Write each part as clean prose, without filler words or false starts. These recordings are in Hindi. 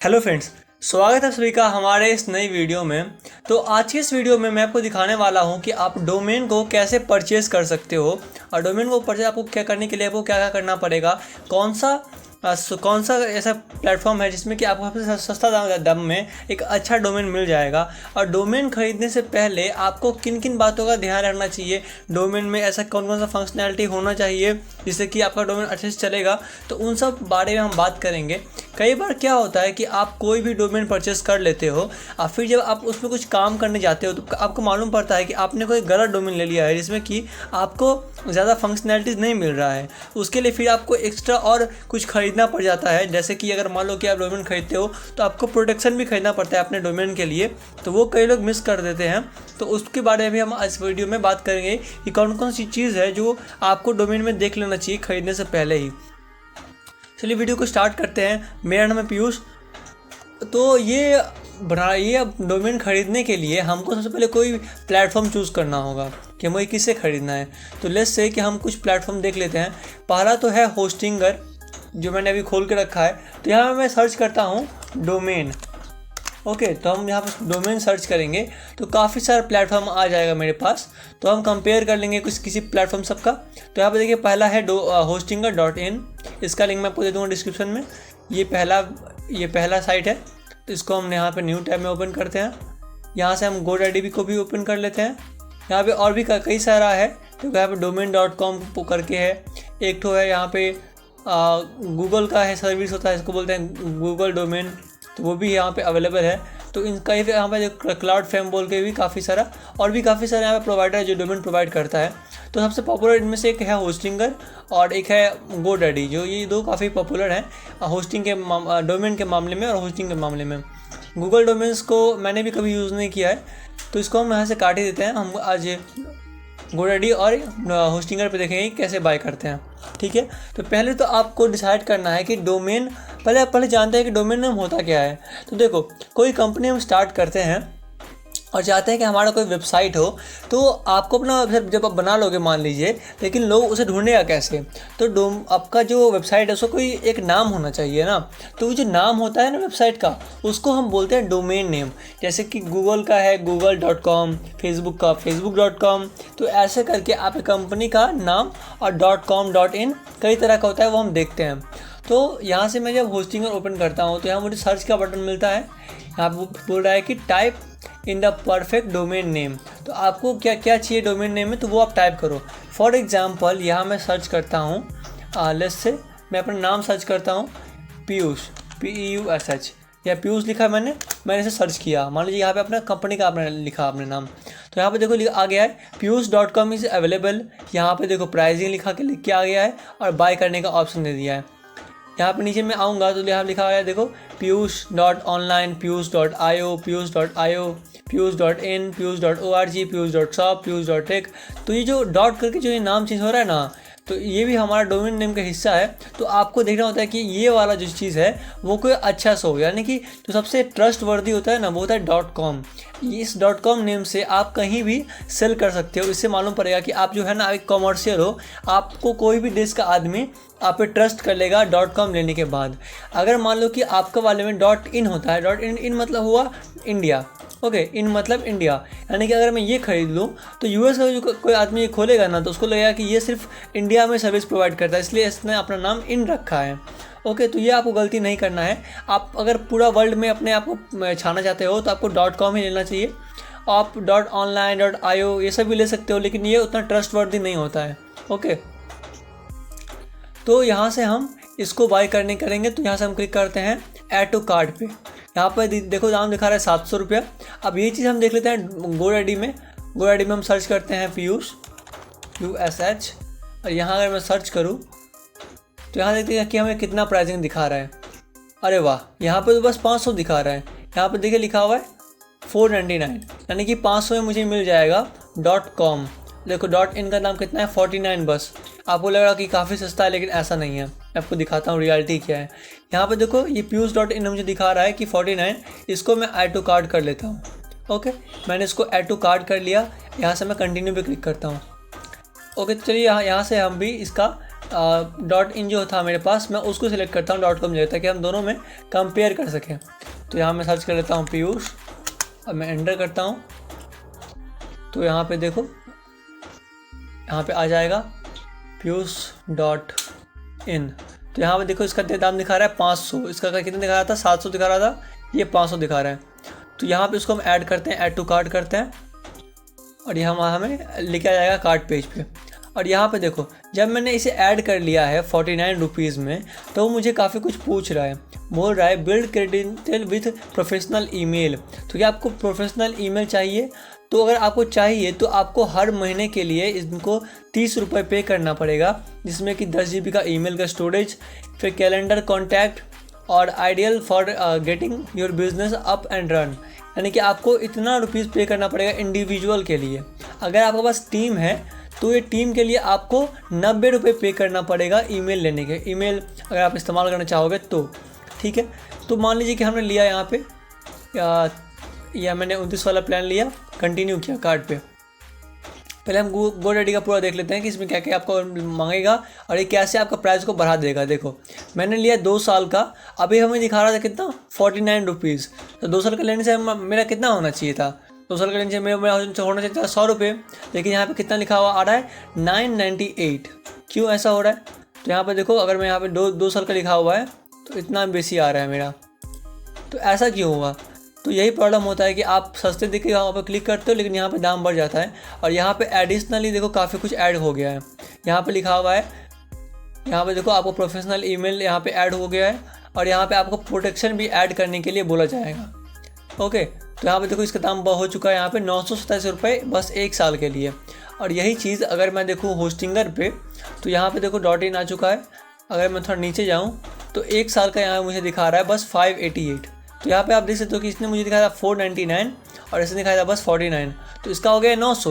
हेलो फ्रेंड्स, स्वागत है सभी का हमारे इस नई वीडियो में। तो आज की इस वीडियो में मैं आपको दिखाने वाला हूं कि आप डोमेन को कैसे परचेज कर सकते हो। और डोमेन को परचेज आपको क्या करने के लिए आपको क्या क्या करना पड़ेगा, कौन सा ऐसा प्लेटफॉर्म है जिसमें कि आपको सबसे सस्ता दाम में एक अच्छा डोमेन मिल जाएगा। और डोमेन खरीदने से पहले आपको किन किन बातों का ध्यान रखना चाहिए, डोमेन में ऐसा कौन कौन सा फंक्शनैलिटी होना चाहिए जिससे कि आपका डोमेन अच्छे से चलेगा, तो उन सब बारे में हम बात करेंगे। कई बार क्या होता है कि आप कोई भी डोमेन परचेस कर लेते हो और फिर जब आप उसमें कुछ काम करने जाते हो तो आपको मालूम पड़ता है कि आपने कोई गलत डोमेन ले लिया है जिसमें कि आपको ज़्यादा फंक्शनैलिटीज़ नहीं मिल रहा है। उसके लिए फिर आपको एक्स्ट्रा और कुछ खरीदना पड़ जाता है। जैसे कि अगर मान लो कि आप डोमेन खरीदते हो तो आपको प्रोटेक्शन भी खरीदना पड़ता है अपने डोमेन के लिए, तो वो कई लोग मिस कर देते हैं। तो उसके बारे में भी हम इस वीडियो में बात करेंगे कि कौन कौन सी चीज़ है जो आपको डोमेन में देख लेना चाहिए खरीदने से पहले ही। चलिए वीडियो को स्टार्ट करते हैं। मेरा नाम है पीयूष। तो ये डोमेन खरीदने के लिए हमको सबसे पहले कोई प्लेटफॉर्म चूज़ करना होगा कि हमें किससे ख़रीदना है। तो लेट्स से कि हम कुछ प्लेटफॉर्म देख लेते हैं। पहला तो है होस्टिंगर, जो मैंने अभी खोल के रखा है। तो यहाँ मैं सर्च करता हूँ डोमेन। ओके, तो हम यहाँ पर डोमेन सर्च करेंगे तो काफ़ी सारा प्लेटफॉर्म आ जाएगा मेरे पास। तो हम कंपेयर कर लेंगे किसी प्लेटफॉर्म सबका। तो यहाँ पर देखिए पहला है hostinger.in। इसका लिंक मैं आपको दे दूँगा डिस्क्रिप्शन में। ये पहला साइट है। तो इसको हम यहाँ पे न्यू टैब में ओपन करते हैं। यहाँ से हम GoDaddy को भी ओपन कर लेते हैं। यहाँ पे और भी कई सारा है। तो यहाँ पे domain.com करके है। एक तो है यहाँ पे गूगल का है, सर्विस होता है, इसको बोलते हैं गूगल डोमेन। तो वो भी यहाँ पे अवेलेबल है। तो इनका यहाँ पे क्लाउड फ्रेम बोल के भी काफ़ी सारा यहाँ पे प्रोवाइडर है जो डोमेन प्रोवाइड करता है। तो सबसे पॉपुलर इनमें से एक है होस्टिंगर और एक है GoDaddy, जो ये दो काफ़ी पॉपुलर हैं होस्टिंग के डोमेन के मामले में और होस्टिंग के मामले में। गूगल डोमेन्स को मैंने भी कभी यूज़ नहीं किया है, तो इसको हम यहाँ से काट ही देते हैं। हम आज GoDaddy और होस्टिंगर पे देखेंगे कैसे बाय करते हैं। ठीक है, तो पहले तो आपको डिसाइड करना है कि डोमेन पहले जानते हैं कि डोमेन नेम होता क्या है। तो देखो, कोई कंपनी हम स्टार्ट करते हैं और चाहते हैं कि हमारा कोई वेबसाइट हो, तो आपको अपना जब आप बना लोगे मान लीजिए, लेकिन लोग उसे ढूंढेगा कैसे। तो आपका जो वेबसाइट है उसको कोई एक नाम होना चाहिए ना। तो वो जो नाम होता है ना वेबसाइट का, उसको हम बोलते हैं डोमेन नेम। जैसे कि गूगल का है google.com, फेसबुक का facebook.com। तो ऐसे करके आप कंपनी का नाम और .com.in कई तरह का होता है, वो हम देखते हैं। तो यहाँ से मैं जब होस्टिंगर ओपन करता हूँ तो यहाँ मुझे सर्च का बटन मिलता है। यहाँ बोल रहा है कि type in the perfect domain name. तो आपको क्या क्या चाहिए डोमेन नेम में, तो वो आप टाइप करो। फॉर एग्जांपल यहाँ मैं सर्च करता हूँ, लेट्स से मैं अपना नाम सर्च करता हूँ पीयूष, PEUSH। या पीयूष लिखा मैंने इसे सर्च किया। मान लीजिए यहाँ पे अपना कंपनी का आपने लिखा अपने नाम। तो यहाँ पे देखो आ गया है piyush.com इज़ अवेलेबल। यहाँ पे देखो प्राइसिंग लिख के आ गया है और बाय करने का ऑप्शन दे दिया है। यहाँ पे नीचे मैं आऊँगा तो यहाँ लिखा है देखो piyush.online, piyush.io, piyush.io, piyush.in, piyush.org, piyush.shop, piyush.tech। तो ये जो डॉट करके जो ये नाम चेंज हो रहा है ना, तो ये भी हमारा डोमेन नेम का हिस्सा है। तो आपको देखना होता है कि ये वाला जो चीज़ है वो कोई अच्छा सा हो, यानी कि जो सबसे ट्रस्ट वर्दी होता है ना, वो होता है .com। इस .com नेम से आप कहीं भी सेल कर सकते हो। इससे मालूम पड़ेगा कि आप जो है ना एक कॉमर्शियल हो। आपको कोई भी देश का आदमी आप पे ट्रस्ट कर लेगा .com लेने के बाद। अगर मान लो कि आपका वाले में .in होता है, .in मतलब हुआ इंडिया। ओके, इन मतलब इंडिया, यानी कि अगर मैं ये खरीद लूँ तो US का जो कोई आदमी ये खोलेगा ना, तो उसको लगेगा कि ये सिर्फ इंडिया में सर्विस प्रोवाइड करता है, इसलिए इसने अपना नाम इन रखा है। ओके, तो ये आपको गलती नहीं करना है। आप अगर पूरा वर्ल्ड में अपने आप को छाना चाहते हो तो आपको .com ही लेना चाहिए। आप .online, .io ये सब भी ले सकते हो, लेकिन ये उतना ट्रस्टवर्दी नहीं होता है। ओके, तो यहाँ से हम इसको बाय करेंगे। तो यहाँ से हम क्लिक करते हैं ऐड टू कार्ट पे। यहाँ पर देखो दाम दिखा रहा है 700 रुपया। अब ये चीज़ हम देख लेते हैं GoDaddy में। GoDaddy में हम सर्च करते हैं पीयूष, USH। और यहाँ अगर मैं सर्च करूँ तो यहाँ देखते हैं कि हमें कितना प्राइसिंग दिखा रहा है। अरे वाह, यहाँ पे तो बस 500 दिखा रहा है। यहाँ पे देखिए लिखा हुआ है 499, यानी कि 500 में मुझे मिल जाएगा .com। देखो .in का दाम कितना है, 49 बस। आपको लग रहा कि काफ़ी सस्ता है, लेकिन ऐसा नहीं है। मैं आपको दिखाता हूँ रियलिटी क्या है। यहाँ पे देखो ये piyush.in मुझे दिखा रहा है कि 49। इसको मैं ऐड टू कार्ट कर लेता हूँ। ओके, मैंने इसको ऐड टू कार्ट कर लिया। यहाँ से मैं कंटिन्यू पे क्लिक करता हूँ। ओके, तो चलिए यहाँ से हम भी इसका .in जो था मेरे पास, मैं उसको सिलेक्ट करता हूँ .com जो, ताकि हम दोनों में कंपेयर कर सकें। तो यहाँ मैं सर्च कर लेता हूँ पीयूष, अब मैं एंटर करता हूँ तो यहाँ पे देखो, यहाँ पे आ जाएगा piyush.in। तो यहाँ पे देखो इसका दाम दिखा रहा है 500, इसका कितना दिखा रहा था, 700 दिखा रहा था, ये 500 दिखा रहा है। तो यहाँ पे उसको हम ऐड करते हैं, ऐड टू कार्ट करते हैं और यहाँ हमें लेके आ जाएगा कार्ट पेज पे। और यहाँ पे देखो, जब मैंने इसे ऐड कर लिया है 49 रुपीज़ में, तो वो मुझे काफ़ी कुछ पूछ रहा है, बोल रहा है build credential with professional email. तो क्या आपको प्रोफेशनल ईमेल चाहिए? तो अगर आपको चाहिए तो आपको हर महीने के लिए इनको 30 रुपये पे करना पड़ेगा, जिसमें कि 10 GB का ईमेल का स्टोरेज, फिर कैलेंडर कॉन्टैक्ट और ideal for getting your business up and run. यानी कि आपको इतना रुपीज़ पे करना पड़ेगा इंडिविजुअल के लिए। अगर आपके पास टीम है तो ये टीम के लिए आपको 90 रुपये पे करना पड़ेगा ईमेल लेने के। ईमेल अगर आप इस्तेमाल करना चाहोगे तो ठीक है। तो मान लीजिए कि हमने लिया यहाँ पे या मैंने 29 वाला प्लान लिया, कंटिन्यू किया कार्ड पे। पहले हम GoDaddy का पूरा देख लेते हैं कि इसमें क्या क्या आपको मांगेगा और ये कैसे आपका प्राइस को बढ़ा देगा। देखो मैंने लिया 2 साल का, अभी हमें दिखा रहा था कितना 49 रुपीज़। तो 2 साल का लेने से मेरा कितना होना चाहिए था, 2 साल का लेने से मेरा होना चाहिए था 100 रुपये, लेकिन यहाँ पे कितना लिखा हुआ आ रहा है 998। क्यों ऐसा हो रहा है? तो यहाँ पर देखो, अगर मैं यहाँ पे 2 साल का लिखा हुआ है तो इतना बेसी आ रहा है मेरा। तो ऐसा क्यों हुआ? तो यही प्रॉब्लम होता है कि आप सस्ते देख के वहाँ पर क्लिक करते हो, लेकिन यहाँ पे दाम बढ़ जाता है। और यहाँ पे एडिशनली देखो काफ़ी कुछ ऐड हो गया है। यहाँ पे लिखा हुआ है, यहाँ पे देखो आपको प्रोफेशनल ईमेल यहाँ पे ऐड हो गया है और यहाँ पे आपको प्रोटेक्शन भी ऐड करने के लिए बोला जाएगा। ओके, तो यहाँ पे देखो इसका दाम हो चुका है यहाँ पे 927 रुपये बस 1 साल के लिए। और यही चीज़ अगर मैं देखूँ होस्टिंगर पे, तो यहाँ पे देखो .in आ चुका है। अगर मैं थोड़ा नीचे जाऊँ तो 1 साल का यहाँ मुझे दिखा रहा है बस 588। तो यहाँ पे आप देख सकते हो कि इसने मुझे दिखाया था 499 और इसने दिखाया था बस 49। तो इसका हो गया 900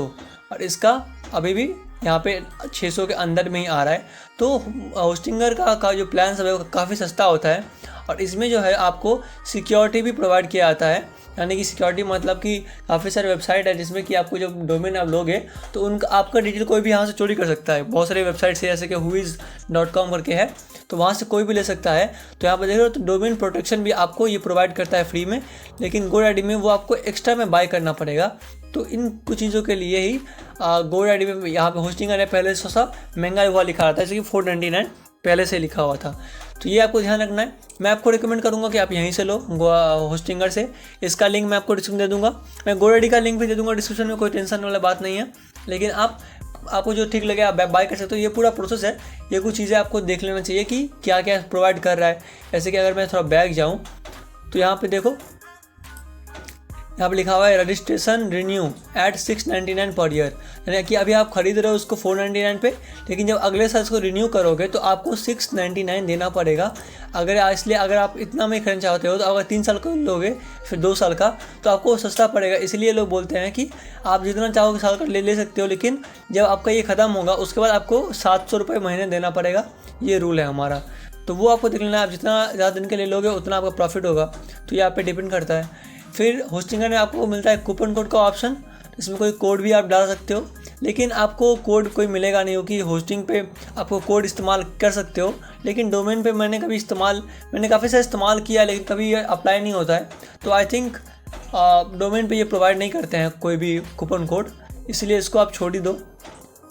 और इसका अभी भी यहाँ पे 600 के अंदर में ही आ रहा है। तो होस्टिंगर का जो प्लान सब है वो काफ़ी सस्ता होता है और इसमें जो है आपको सिक्योरिटी भी प्रोवाइड किया जाता है। यानी कि सिक्योरिटी मतलब कि काफ़ी सारे वेबसाइट है जिसमें कि आपको जब डोमेन आप लोगे तो उनका आपका डिटेल कोई भी यहाँ से चोरी कर सकता है। बहुत सारे वेबसाइट्स है जैसे कि whois.com करके है, तो वहाँ से कोई भी ले सकता है। तो यहाँ पर देख रहे हो तो डोमेन प्रोटेक्शन भी आपको ये प्रोवाइड करता है फ्री में, लेकिन GoDaddy में वो आपको एक्स्ट्रा में बाय करना पड़ेगा। तो इन कुछ चीज़ों के लिए ही GoDaddy में यहाँ पे होस्टिंग है पहले से सा महंगा हुआ लिखा रहा था, जैसे कि 499 पहले से लिखा हुआ था। तो ये आपको ध्यान रखना है। मैं आपको रिकमेंड करूँगा कि आप यहीं से लो होस्टिंगर से। इसका लिंक मैं आपको डिस्क्रिप्शन दे दूँगा, मैं GoDaddy का लिंक भी दे दूँगा डिस्क्रिप्शन में, कोई टेंशन वाला बात नहीं है। लेकिन आपको जो ठीक लगे आप बाय कर सकते हो। ये पूरा प्रोसेस है, ये कुछ चीज़ें आपको देख लेना चाहिए कि क्या क्या प्रोवाइड कर रहा है। जैसे कि अगर मैं थोड़ा बैक जाऊँ तो यहाँ पे देखो, यहाँ पे लिखा हुआ है registration renew eight 699 per year. यानी कि अभी आप खरीद रहे हो उसको 499 पे, लेकिन जब अगले साल इसको रिन्यू करोगे तो आपको 699 देना पड़ेगा। इसलिए अगर आप इतना में खरीदना चाहते हो तो अगर 3 साल का लोगे फिर 2 साल का तो आपको सस्ता पड़ेगा। इसलिए लोग बोलते हैं कि आप जितना चाहोगे साल का ले सकते हो, लेकिन जब आपका ये ख़त्म होगा उसके बाद आपको 700 रुपये महीने देना पड़ेगा। ये रूल है हमारा। तो वो आपको देख लेना है, आप जितना ज़्यादा दिन के लिए लोगे उतना आपका प्रॉफिट होगा। तो ये आप पे डिपेंड करता है। फिर होस्टिंगर में आपको मिलता है कूपन कोड का ऑप्शन, इसमें कोई कोड भी आप डाल सकते हो, लेकिन आपको कोड कोई मिलेगा नहीं, क्योंकि होस्टिंग पे आपको कोड इस्तेमाल कर सकते हो, लेकिन डोमेन पे मैंने काफ़ी सारे इस्तेमाल किया लेकिन कभी अप्लाई नहीं होता है। तो आई थिंक डोमेन पे ये प्रोवाइड नहीं करते हैं कोई भी कूपन कोड, इसलिए इसको आप छोड़ ही दो।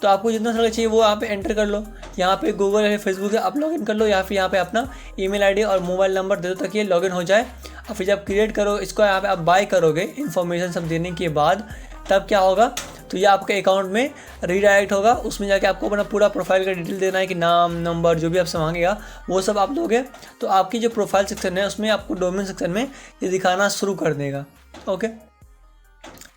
तो आपको जितना सारा चाहिए वो यहाँ पे एंटर कर लो। यहाँ पे गूगल या फेसबुक से आप लॉगिन कर लो, या फिर यहाँ पे अपना ईमेल आईडी और मोबाइल नंबर दे दो ताकि ये लॉगिन हो जाए। और फिर जब क्रिएट करो इसको, यहाँ पे आप बाय करोगे इन्फॉर्मेशन सब देने के बाद, तब क्या होगा तो ये आपके अकाउंट में रीडायरेक्ट होगा। उसमें जाके आपको अपना पूरा प्रोफाइल का डिटेल देना है कि नाम, नंबर, जो भी आपसे मांगेगा वो सब आप दोगे। तो आपकी जो प्रोफाइल सेक्शन है उसमें आपको डोमेन सेक्शन में ये दिखाना शुरू कर देगा। ओके,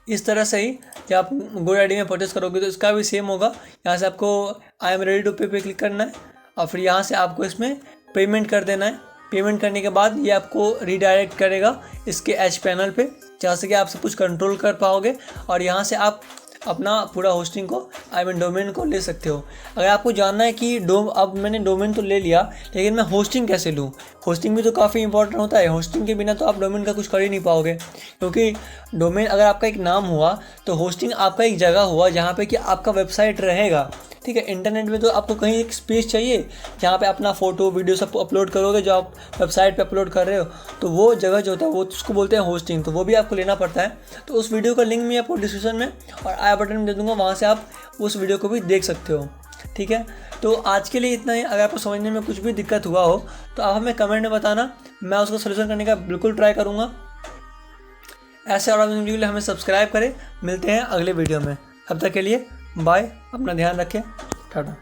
इस तरह से ही जब आप GoDaddy में परचेस करोगे तो इसका भी सेम होगा। यहाँ से आपको आई एम रेडी टू पे क्लिक करना है और फिर यहाँ से आपको इसमें पेमेंट कर देना है। पेमेंट करने के बाद ये आपको रीडायरेक्ट करेगा इसके एच पैनल पे, जहाँ से कि आप सब कुछ कंट्रोल कर पाओगे और यहाँ से आप अपना पूरा होस्टिंग को डोमेन को ले सकते हो। अगर आपको जानना है कि अब मैंने डोमेन तो ले लिया लेकिन मैं होस्टिंग कैसे लूँ, होस्टिंग भी तो काफ़ी इंपॉर्टेंट होता है। होस्टिंग के बिना तो आप डोमेन का कुछ कर ही नहीं पाओगे, क्योंकि डोमेन अगर आपका एक नाम हुआ तो होस्टिंग आपका एक जगह हुआ जहाँ पे कि आपका वेबसाइट रहेगा। ठीक है, इंटरनेट में तो आपको कहीं एक स्पेस चाहिए जहाँ पे अपना फ़ोटो वीडियो सब अपलोड करोगे, जो आप वेबसाइट पे अपलोड कर रहे हो, तो वो जगह जो होता है वो उसको बोलते हैं होस्टिंग। तो वो भी आपको लेना पड़ता है। तो उस वीडियो का लिंक मैं आपको डिस्क्रिप्शन में और आई बटन में दे दूँगा, वहाँ से आप उस वीडियो को भी देख सकते हो। ठीक है, तो आज के लिए इतना ही। अगर आपको समझने में कुछ भी दिक्कत हुआ हो तो आप हमें कमेंट में बताना, मैं उसको सोल्यूशन करने का बिल्कुल ट्राई करूँगा। ऐसे और वीडियो के लिए हमें सब्सक्राइब करें। मिलते हैं अगले वीडियो में, तब तक के लिए बाय, अपना ध्यान रखें, टाटा।